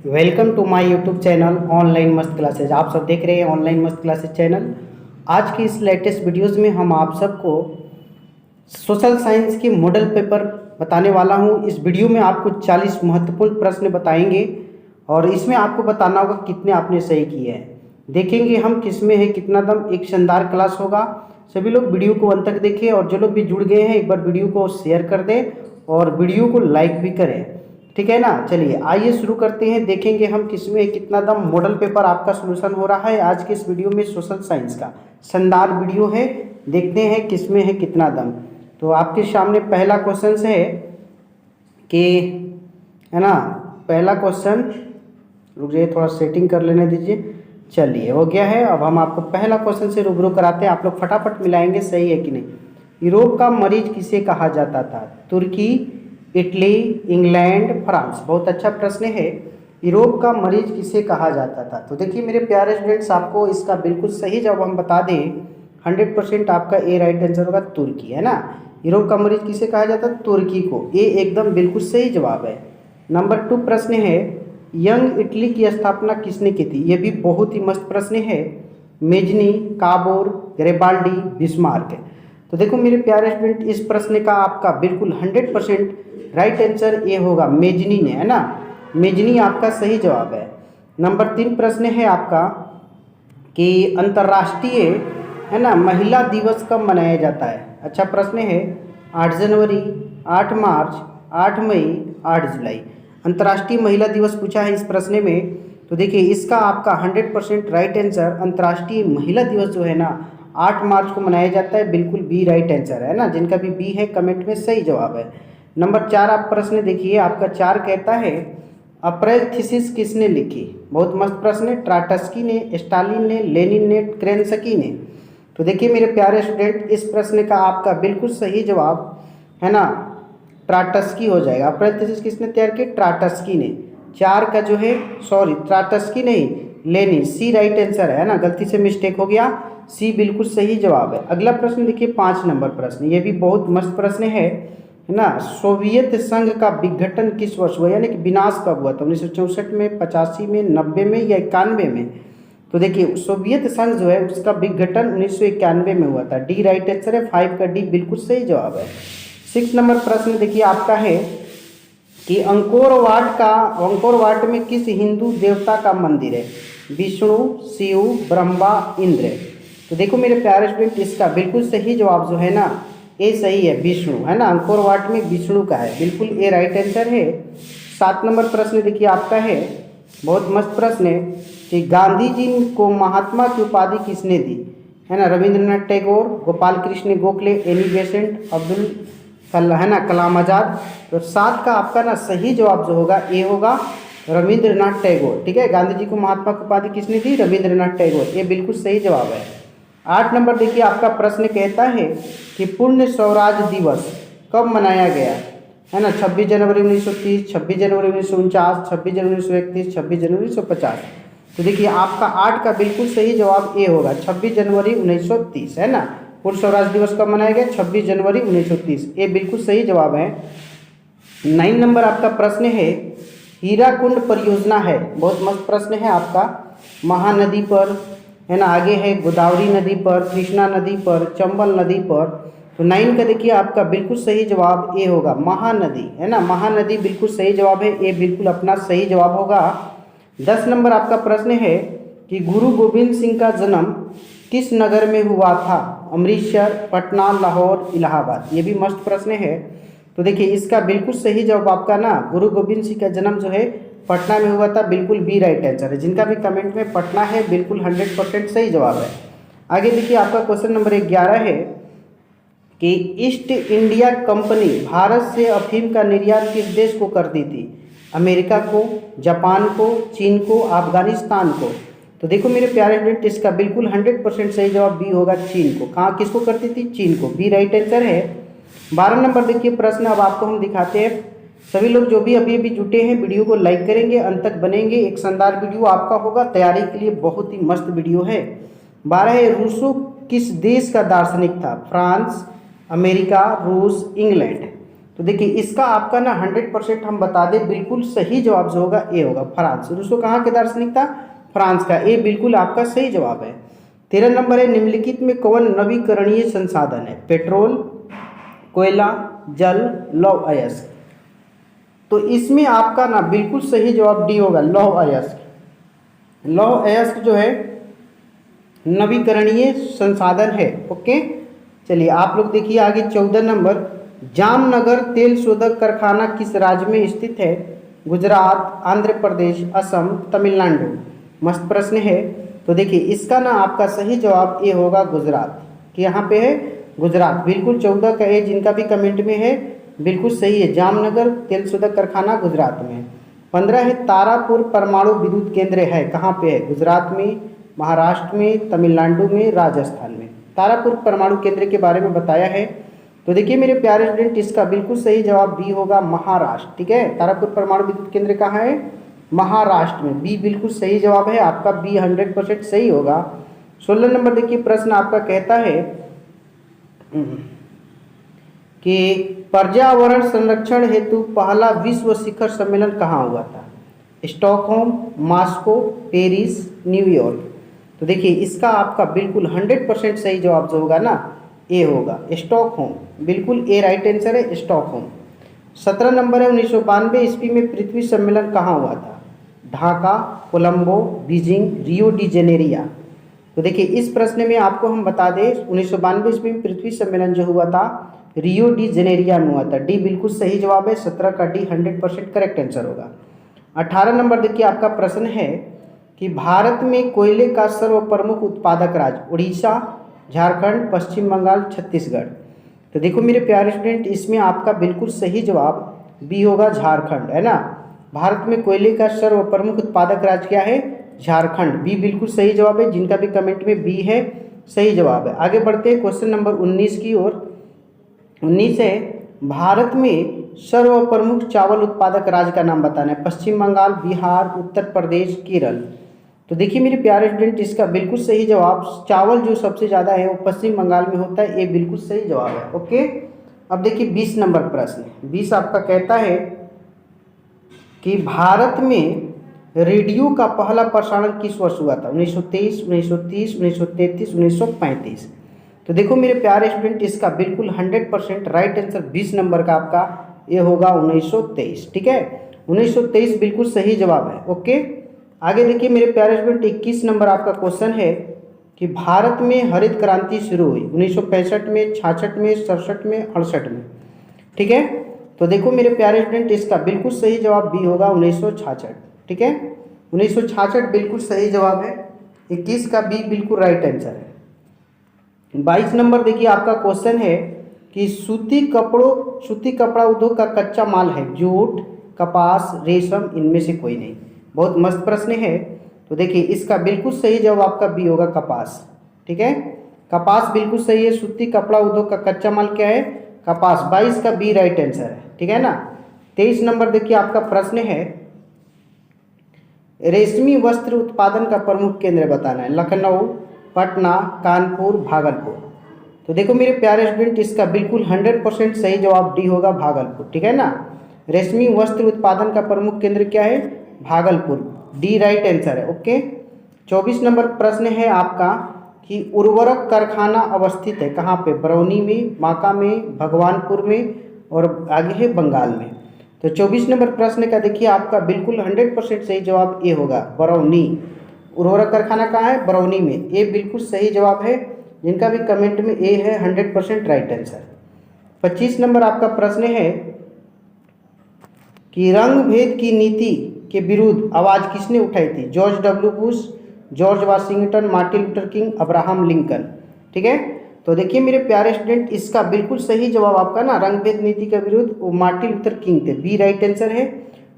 Welcome to my YouTube channel online मस्त classes. आप सब देख रहे हैं ऑनलाइन मस्त क्लासेज चैनल। आज की इस लेटेस्ट वीडियोस में हम आप सबको सोशल साइंस के मॉडल पेपर बताने वाला हूं। इस वीडियो में आपको 40 महत्वपूर्ण प्रश्न बताएंगे और इसमें आपको बताना होगा कितने आपने सही किए हैं। देखेंगे हम किस में है कितना दम। एक शानदार क्लास होगा। सभी लोग वीडियो को अंत तक देखें और जो लोग भी जुड़ गए हैं एक बार वीडियो को शेयर कर दें और वीडियो को लाइक भी करें, ठीक है ना। चलिए आइए शुरू करते हैं। देखेंगे हम किसमें कितना दम। मॉडल पेपर आपका सॉल्यूशन हो रहा है आज के इस वीडियो में। सोशल साइंस का शानदार वीडियो है, देखते हैं किसमें है कितना दम। तो आपके सामने पहला क्वेश्चन है कि है ना, पहला क्वेश्चन, रुक जाइए थोड़ा सेटिंग कर लेने दीजिए। चलिए हो गया है। अब हम आपको पहला क्वेश्चन से रूबरू कराते हैं। आप लोग फटाफट मिलाएंगे सही है कि नहीं। यूरोप का मरीज किसे कहा जाता था? तुर्की, इटली, इंग्लैंड, फ्रांस। बहुत अच्छा प्रश्न है। यूरोप का मरीज किसे कहा जाता था? तो देखिए मेरे प्यारे स्टूडेंट्स, आपको इसका बिल्कुल सही जवाब हम बता दें, 100% आपका ए राइट आंसर होगा तुर्की, है ना। यूरोप का मरीज किसे कहा जाता है? तुर्की को। ए एकदम बिल्कुल सही जवाब है। नंबर 2 प्रश्न है, यंग इटली की स्थापना किसने की थी? ये भी बहुत ही मस्त प्रश्न है। Mazzini, Cavour, Garibaldi, Bismarck. तो देखो मेरे प्यारे स्टूडेंट, इस प्रश्न का आपका बिल्कुल 100% राइट आंसर ये होगा मेजनी ने, है ना। मेजनी आपका सही जवाब है। नंबर 3 प्रश्न है आपका कि अंतर्राष्ट्रीय है ना महिला दिवस कब मनाया जाता है? अच्छा प्रश्न है। 8 जनवरी, 8 मार्च, 8 मई, 8 जुलाई। अंतर्राष्ट्रीय महिला दिवस पूछा है इस प्रश्न में। तो देखिए इसका आपका 100% राइट आंसर, अंतर्राष्ट्रीय महिला दिवस जो है ना 8 मार्च को मनाया जाता है। बिल्कुल बी राइट आंसर है ना। जिनका भी बी है कमेंट में सही जवाब है। नंबर 4 आप प्रश्न देखिए, आपका 4 कहता है अप्रैल थीसिस किसने लिखी? बहुत मस्त प्रश्न है। ट्राटस्की ने, स्टालिन ने, लेनिन ने, क्रेनस्की ने। तो देखिए मेरे प्यारे स्टूडेंट, इस प्रश्न का आपका बिल्कुल सही जवाब है ना ट्राटस्की हो जाएगा। अप्रैल थीसिस किसने तैयार की? ट्राटस्की ने। 4 का जो है, सॉरी ट्राटस्की नहीं, लेनिन। सी राइट आंसर है ना, गलती से मिस्टेक हो गया। सी बिल्कुल सही जवाब है। अगला प्रश्न देखिए 5 नंबर प्रश्न, ये भी बहुत मस्त प्रश्न है ना। सोवियत संघ का विघटन किस वर्ष हुआ, यानी कि विनाश कब हुआ था? 1964 में, 85 में, 90 में या 91 में? तो देखिए सोवियत संघ जो है उसका विघटन 1991 में हुआ था। डी राइट आंसर है। 5 का डी बिल्कुल सही जवाब है। 6 नंबर प्रश्न देखिए आपका है कि अंकोर वाट में किस हिंदू देवता का मंदिर है? विष्णु, शिव, ब्रह्मा, इंद्र। तो देखो मेरे प्यारे स्टूडेंट, इसका बिल्कुल सही जवाब जो है ना ए सही है, विष्णु, है ना। अंकोर वाट में विष्णु का है, बिल्कुल ए राइट आंसर है। 7 नंबर प्रश्न देखिए आपका है, बहुत मस्त प्रश्न है कि गांधी जी को महात्मा की उपाधि किसने दी? है ना, रविंद्रनाथ टैगोर, गोपाल कृष्ण गोखले, एनी बेसेंट, है ना कलाम आजाद। तो 7 का आपका ना सही जवाब जो होगा ए होगा, रविंद्रनाथ टैगोर। ठीक है, गांधी जी को महात्मा की उपाधि किसने दी? रविंद्रनाथ टैगोर। ये बिल्कुल सही जवाब है। 8 नंबर देखिए आपका प्रश्न कहता है कि पूर्ण स्वराज दिवस कब मनाया गया? है ना, 26 जनवरी 1930, 26 जनवरी 1949, 26 जनवरी 1931, 26 जनवरी 1950। तो देखिए आपका 8 का बिल्कुल सही जवाब ए होगा, 26 जनवरी 1930, है ना। पूर्ण स्वराज दिवस कब मनाया गया? 26 जनवरी 1930। ये बिल्कुल सही जवाब है। 9 नंबर आपका प्रश्न है, हीराकुंड परियोजना है, बहुत मस्त प्रश्न है आपका, महानदी पर, है ना, आगे है गोदावरी नदी पर, कृष्णा नदी पर, चंबल नदी पर। तो 9 का देखिए आपका बिल्कुल सही जवाब ए होगा, महानदी, है ना। महानदी बिल्कुल सही जवाब है। ए बिल्कुल अपना सही जवाब होगा। 10 नंबर आपका प्रश्न है कि गुरु गोविंद सिंह का जन्म किस नगर में हुआ था? अमृतसर, पटना, लाहौर, इलाहाबाद। ये भी मस्त प्रश्न है। तो देखिए इसका बिल्कुल सही जवाब आपका ना गुरु गोविंद सिंह का जन्म जो है पटना में हुआ था। बिल्कुल बी राइट आंसर है। जिनका भी कमेंट में पटना है बिल्कुल 100% सही जवाब है। आगे देखिए आपका क्वेश्चन नंबर 11 है कि ईस्ट इंडिया कंपनी भारत से अफीम का निर्यात किस देश को करती थी? अमेरिका को, जापान को, चीन को, अफगानिस्तान को। तो देखो मेरे प्यारे स्टूडेंट, इसका बिल्कुल 100% सही जवाब बी होगा, चीन को। कहाँ किसको करती थी? चीन को। बी राइट आंसर है। 12 नंबर देखिए प्रश्न अब आपको हम दिखाते हैं। सभी लोग जो भी अभी जुटे हैं वीडियो को लाइक करेंगे, अंत तक बनेंगे। एक शानदार वीडियो आपका होगा, तैयारी के लिए बहुत ही मस्त वीडियो है। 12 है, रूसो किस देश का दार्शनिक था? फ्रांस, अमेरिका, रूस, इंग्लैंड। तो देखिए इसका आपका ना 100% हम बता दें, बिल्कुल सही जवाब जो होगा ए होगा, फ्रांस। रूसो कहाँ के दार्शनिक था? फ्रांस का। ए बिल्कुल आपका सही जवाब है। 13 नंबर है, निम्नलिखित में कौन नवीकरणीय संसाधन है? पेट्रोल, कोयला, जल, लौह अयस्क। तो इसमें आपका ना बिल्कुल सही जवाब डी होगा, लौह अयस्क। लौह अयस्क जो है नवीकरणीय संसाधन है। ओके, चलिए आप लोग देखिए आगे 14 नंबर, जामनगर तेल शोधक कारखाना किस राज्य में स्थित है? गुजरात, आंध्र प्रदेश, असम, तमिलनाडु। मस्त प्रश्न है। तो देखिए इसका ना आपका सही जवाब ए होगा, गुजरात। कि यहाँ पे है गुजरात, बिल्कुल 14 का ए जिनका भी कमेंट में है बिल्कुल सही है। जामनगर तेल शोधक कारखाना गुजरात में। 15 है, तारापुर परमाणु विद्युत केंद्र है, कहाँ पे है? गुजरात में, महाराष्ट्र में, तमिलनाडु में, राजस्थान में। तारापुर परमाणु केंद्र के बारे में बताया है। तो देखिए मेरे प्यारे स्टूडेंट, इसका बिल्कुल सही जवाब बी होगा, महाराष्ट्र। ठीक है, तारापुर परमाणु विद्युत केंद्र कहाँ है? महाराष्ट्र में। बी बिल्कुल सही जवाब है आपका, बी 100% सही होगा। 16 नंबर देखिए प्रश्न आपका कहता है कि पर्यावरण संरक्षण हेतु पहला विश्व शिखर सम्मेलन कहाँ हुआ था? Stockholm, Moscow, Paris, New York. तो देखिए इसका आपका बिल्कुल 100% सही जवाब जो होगा ना ए होगा, स्टॉकहोम। बिल्कुल ए राइट आंसर है, स्टॉकहोम। 17 नंबर है, 1992 ईस्वी में पृथ्वी सम्मेलन कहाँ हुआ था? Dhaka, Colombo, Beijing, Rio de Janeiro. तो देखिए इस प्रश्न में आपको हम बता दें 1992 ईस्वी में पृथ्वी सम्मेलन जो हुआ था रियो डी जेनेरिया में हुआ था। डी बिल्कुल सही जवाब है, 17 का डी 100% करेक्ट आंसर होगा। 18 नंबर देखिए आपका प्रश्न है कि भारत में कोयले का सर्वप्रमुख उत्पादक राज्य? उड़ीसा, झारखंड, पश्चिम बंगाल, छत्तीसगढ़। तो देखो मेरे प्यारे स्टूडेंट, इसमें आपका बिल्कुल सही जवाब बी होगा, झारखंड, है ना। भारत में कोयले का सर्वप्रमुख उत्पादक राज्य क्या है? झारखंड। बी बिल्कुल सही जवाब है, जिनका भी कमेंट में बी है सही जवाब है। आगे बढ़ते हैं क्वेश्चन नंबर 19 की ओर। 19 है, भारत में सर्वप्रमुख चावल उत्पादक राज्य का नाम बताना है। पश्चिम बंगाल, बिहार, उत्तर प्रदेश, केरल। तो देखिए मेरे प्यारे स्टूडेंट, इसका बिल्कुल सही जवाब, चावल जो सबसे ज़्यादा है वो पश्चिम बंगाल में होता है। ये बिल्कुल सही जवाब है। ओके, अब देखिए 20 नंबर प्रश्न। 20 आपका कहता है कि भारत में रेडियो का पहला प्रसारण किस वर्ष हुआ था? 1923, 1930, 1933, 1935। तो देखो मेरे प्यारे स्टूडेंट, इसका बिल्कुल 100% राइट आंसर 20 नंबर का आपका ये होगा 1923। ठीक है, 1923 बिल्कुल सही जवाब है। ओके, आगे देखिए मेरे प्यारे स्टूडेंट, 21 नंबर आपका क्वेश्चन है कि भारत में हरित क्रांति शुरू हुई 1965 में, 66 में, 67 में, 68 में। ठीक है, तो देखो मेरे प्यारे स्टूडेंट, इसका बिल्कुल सही जवाब बी होगा, 1966। ठीक है, 1966 बिल्कुल सही जवाब है। 21 का बी बिल्कुल राइट आंसर है। 22 नंबर देखिए आपका क्वेश्चन है कि सूती कपड़ा उद्योग का कच्चा माल है जूट, कपास, रेशम, इनमें से कोई नहीं। बहुत मस्त प्रश्न है। तो देखिए इसका बिल्कुल सही जवाब आपका बी होगा, कपास। ठीक है, कपास बिल्कुल सही है। सूती कपड़ा उद्योग का कच्चा माल क्या है? कपास। 22 का बी राइट आंसर है। ठीक है ना। 23 नंबर देखिए आपका प्रश्न है, रेशमी वस्त्र उत्पादन का प्रमुख केंद्र बताना है। लखनऊ, पटना, कानपुर, भागलपुर। तो देखो मेरे प्यारे स्टूडेंट, इसका बिल्कुल 100% सही जवाब डी होगा, भागलपुर। ठीक है ना, रेशमी वस्त्र उत्पादन का प्रमुख केंद्र क्या है? भागलपुर। डी राइट आंसर है। ओके, 24 नंबर प्रश्न है आपका कि उर्वरक कारखाना अवस्थित है कहाँ पे? बरौनी में, बांका में, भगवानपुर में और आगे है बंगाल में। तो 24 नंबर प्रश्न का देखिए आपका बिल्कुल 100% सही जवाब ए होगा, बरौनी। उर्वरक कारखाना कहाँ है? बरौनी में। ए बिल्कुल सही जवाब है, जिनका भी कमेंट में ए है 100% राइट आंसर। 25 नंबर आपका प्रश्न है कि रंग भेद की नीति के विरुद्ध आवाज़ किसने उठाई थी? George W Bush, George Washington, Martin Luther king, Abraham Lincoln. ठीक है, तो देखिए मेरे प्यारे स्टूडेंट, इसका बिल्कुल सही जवाब आपका ना रंग भेद नीति के विरुद्ध वो मार्टिन लूथर किंग थे। बी राइट आंसर है।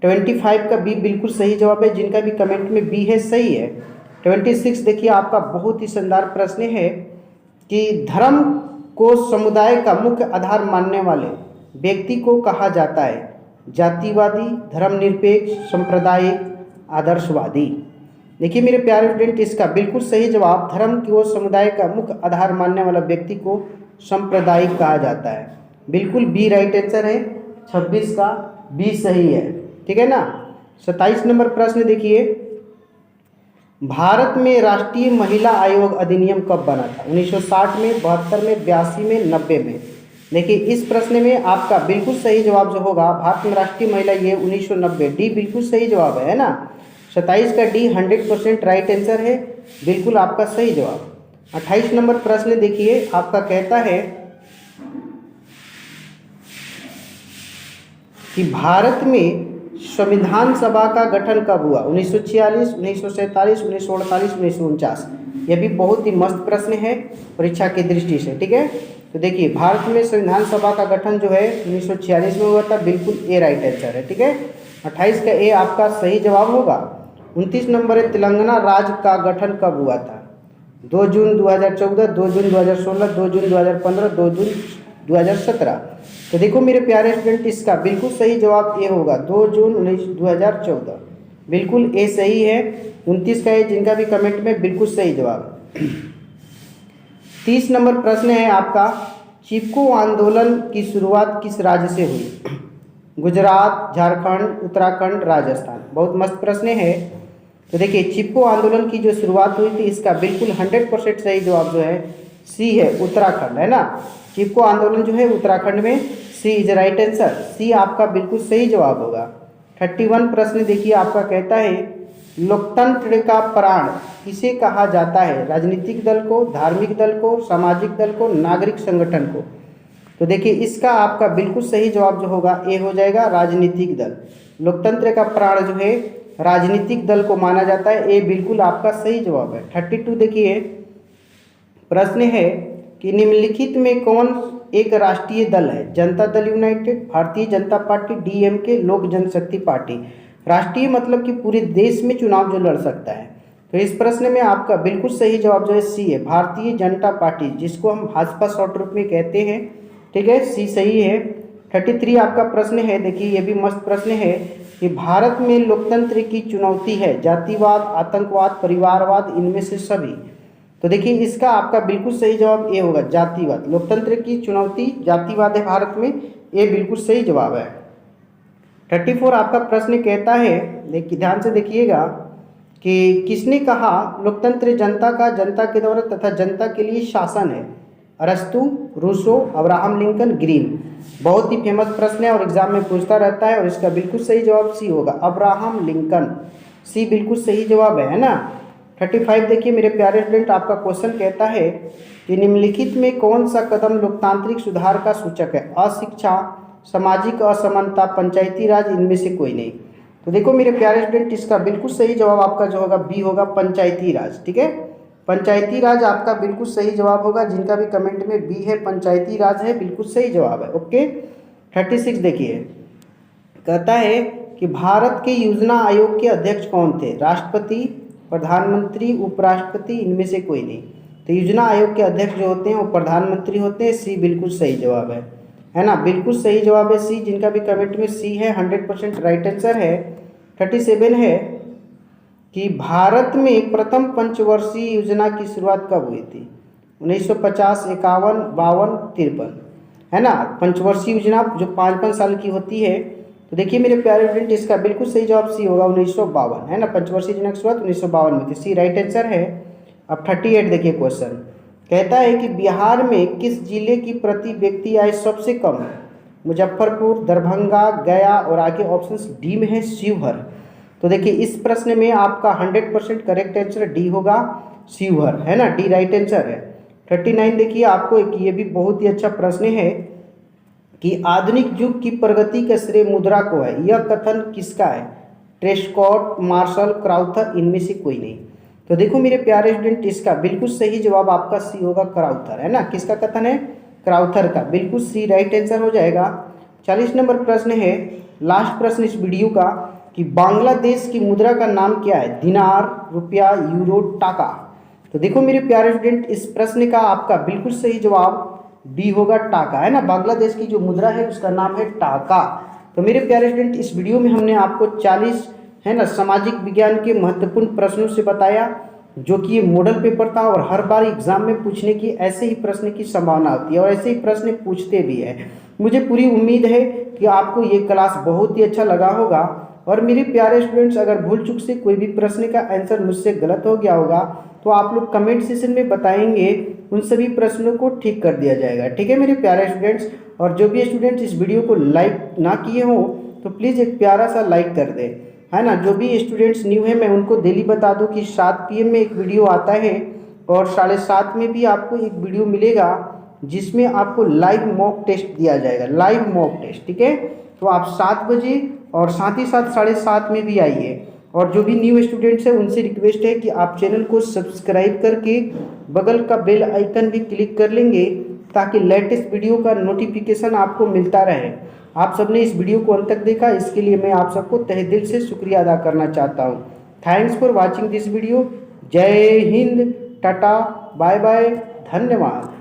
25 का बी बिल्कुल सही जवाब है, जिनका भी कमेंट में बी है सही है। 26 देखिए आपका बहुत ही शानदार प्रश्न है कि धर्म को समुदाय का मुख्य आधार मानने वाले व्यक्ति को कहा जाता है? जातिवादी, धर्मनिरपेक्ष, सांप्रदायिक, आदर्शवादी। देखिए मेरे प्यारे स्टूडेंट, इसका बिल्कुल सही जवाब धर्म को समुदाय का मुख्य आधार मानने वाला व्यक्ति को सांप्रदायिक कहा जाता है। बिल्कुल बी राइट आंसर है। 26 का बी सही है, ठीक है ना। 27 नंबर प्रश्न देखिए, भारत में राष्ट्रीय महिला आयोग अधिनियम कब बना था? 1960 में, 72 में, 82 में, 90 में। देखिए इस प्रश्न में आपका बिल्कुल सही जवाब जो होगा, भारत में राष्ट्रीय महिला ये 1990, डी बिल्कुल सही जवाब है ना। 27 का डी 100% राइट आंसर है, बिल्कुल आपका सही जवाब। 28 नंबर प्रश्न देखिए, आपका कहता है कि भारत में संविधान सभा का गठन कब हुआ? 1946, 1947, 1948, 1949। यह भी बहुत ही मस्त प्रश्न है परीक्षा की दृष्टि से, ठीक है। तो देखिए भारत में संविधान सभा का गठन जो है 1946 में हुआ था, बिल्कुल ए राइट आंसर है, ठीक है। 28 का ए आपका सही जवाब होगा। 29 नंबर है, तेलंगाना राज्य का गठन कब हुआ था? 2 जून 2014, 2 जून 2016, 2 जून 2015, 2 जून 2017। तो देखो मेरे प्यारे स्टूडेंट, इसका बिल्कुल सही जवाब ए होगा, 2 जून 2014, बिल्कुल ए सही है। 29 का ए जिनका भी कमेंट में बिल्कुल सही जवाब। 30 नंबर प्रश्न है आपका, चिपको आंदोलन की शुरुआत किस राज्य से हुई? गुजरात, झारखंड, उत्तराखंड, राजस्थान। बहुत मस्त प्रश्न है। तो देखिए चिपको आंदोलन की जो शुरुआत हुई थी, इसका बिल्कुल 100% सही जवाब जो है सी है, उत्तराखंड, है ना। चिपको आंदोलन जो है उत्तराखंड में, सी इज राइट आंसर, सी आपका बिल्कुल सही जवाब होगा। 31 प्रश्न देखिए, आपका कहता है लोकतंत्र का प्राण किसे कहा जाता है? राजनीतिक दल को, धार्मिक दल को, सामाजिक दल को, नागरिक संगठन को। तो देखिए इसका आपका बिल्कुल सही जवाब जो होगा ए हो जाएगा, राजनीतिक दल। लोकतंत्र का प्राण जो है राजनीतिक दल को माना जाता है, ए बिल्कुल आपका सही जवाब है। 32 देखिए प्रश्न है कि निम्नलिखित में कौन एक राष्ट्रीय दल है? Janata Dal United, Bharatiya Janata party, DMK, लोक जनशक्ति पार्टी। राष्ट्रीय मतलब कि पूरे देश में चुनाव जो लड़ सकता है। तो इस प्रश्न में आपका बिल्कुल सही जवाब जो है सी है, भारतीय जनता पार्टी, जिसको हम भाजपा शॉर्ट रूप में कहते हैं, ठीक है, सी सही है। 33 आपका प्रश्न है, देखिए ये भी मस्त प्रश्न है कि भारत में लोकतंत्र की चुनौती है जातिवाद, आतंकवाद, परिवारवाद, इनमें से सभी। तो देखिए इसका आपका बिल्कुल सही जवाब ए होगा, जातिवाद। लोकतंत्र की चुनौती जातिवाद है भारत में, ए बिल्कुल सही जवाब है। 34 आपका प्रश्न कहता है, देखिए ध्यान से देखिएगा कि किसने कहा लोकतंत्र जनता का, जनता के द्वारा तथा जनता के लिए शासन है? अरस्तु, रूसो, अब्राहम लिंकन, ग्रीन। बहुत ही फेमस प्रश्न है और एग्जाम में पूछता रहता है, और इसका बिल्कुल सही जवाब सी होगा, अब्राहम लिंकन, सी बिल्कुल सही जवाब है ना। 35 देखिए मेरे प्यारे स्टूडेंट, आपका क्वेश्चन कहता है कि निम्नलिखित में कौन सा कदम लोकतांत्रिक सुधार का सूचक है? अशिक्षा, सामाजिक असमानता, पंचायती राज, इनमें से कोई नहीं। तो देखो मेरे प्यारे स्टूडेंट, इसका बिल्कुल सही जवाब आपका जो होगा बी होगा, पंचायती राज, ठीक है। पंचायती राज आपका बिल्कुल सही जवाब होगा, जिनका भी कमेंट में बी है, पंचायती राज है, बिल्कुल सही जवाब है, ओके। 36 देखिए कहता है कि भारत के योजना आयोग के अध्यक्ष कौन थे? राष्ट्रपति, प्रधानमंत्री, उपराष्ट्रपति, इनमें से कोई नहीं। तो योजना आयोग के अध्यक्ष जो होते हैं वो प्रधानमंत्री होते हैं, सी बिल्कुल सही जवाब है ना, बिल्कुल सही जवाब है सी, जिनका भी कमेंट में सी है 100% राइट आंसर है। 37 है कि भारत में प्रथम पंचवर्षीय योजना की शुरुआत कब हुई थी? 1950, 51, 52, 53, है ना। पंचवर्षीय योजना जो 5-5 साल की होती है। तो देखिए मेरे प्यारे स्टूडेंट, इसका बिल्कुल सही जवाब सी होगा, 1952, है ना। पंचवर्षीय योजना की शुरुआत 1952 में थी, सी राइट आंसर है। अब 38 देखिए क्वेश्चन कहता है कि बिहार में किस जिले की प्रति व्यक्ति आय सबसे कम है? मुजफ्फरपुर, दरभंगा, गया, और आगे ऑप्शन डी में है शिवहर। तो देखिए इस प्रश्न में आपका 100% करेक्ट आंसर डी होगा, शिवहर, है ना, डी राइट आंसर है। 39 देखिए आपको एक ये भी बहुत ही अच्छा प्रश्न है कि आधुनिक युग की प्रगति का श्रेय मुद्रा को है, यह कथन किसका है? ट्रेस्कॉट, मार्शल, क्राउथर, इनमें से कोई नहीं। तो देखो मेरे प्यारे स्टूडेंट, इसका बिल्कुल सही जवाब आपका सी होगा, क्राउथर, है ना। किसका कथन है? क्राउथर का, बिल्कुल सी राइट आंसर हो जाएगा। 40 नंबर प्रश्न है, लास्ट प्रश्न इस वीडियो का, कि बांग्लादेश की मुद्रा का नाम क्या है? दिनार, रुपया, यूरो, टाका। तो देखो मेरे प्यारे स्टूडेंट, इस प्रश्न का आपका बिल्कुल सही जवाब डी होगा, टाका, है ना। बांग्लादेश की जो मुद्रा है उसका नाम है टाका। तो मेरे प्यारे स्टूडेंट, इस वीडियो में हमने आपको 40 है ना सामाजिक विज्ञान के महत्वपूर्ण प्रश्नों से बताया, जो कि ये मॉडल पेपर था और हर बार एग्जाम में पूछने की ऐसे ही प्रश्न की संभावना होती है और ऐसे ही प्रश्न पूछते भी है। मुझे पूरी उम्मीद है कि आपको ये क्लास बहुत ही अच्छा लगा होगा। और मेरे प्यारे स्टूडेंट्स, अगर भूल चूक से कोई भी प्रश्न का आंसर मुझसे गलत हो गया होगा तो आप लोग कमेंट सेशन में बताएंगे, उन सभी प्रश्नों को ठीक कर दिया जाएगा। ठीक है मेरे प्यारे स्टूडेंट्स, और जो भी स्टूडेंट्स इस वीडियो को लाइक ना किए हों तो प्लीज़ एक प्यारा सा लाइक कर दें, है ना। जो भी स्टूडेंट्स न्यू है मैं उनको डेली बता दूं कि 7 PM में एक वीडियो आता है और 7:30 में भी आपको एक वीडियो मिलेगा जिसमें आपको लाइव मॉक टेस्ट दिया जाएगा, लाइव मॉक टेस्ट। ठीक है, तो आप 7 बजे और साथ ही साथ 7:30 में भी आइए। और जो भी न्यू स्टूडेंट्स हैं उनसे रिक्वेस्ट है कि आप चैनल को सब्सक्राइब करके बगल का बेल आइकन भी क्लिक कर लेंगे ताकि लेटेस्ट वीडियो का नोटिफिकेशन आपको मिलता रहे। आप सबने इस वीडियो को अंत तक देखा, इसके लिए मैं आप सबको तहे दिल से शुक्रिया अदा करना चाहता हूँ। Thanks for watching this video. जय हिंद, टाटा, बाय बाय, धन्यवाद।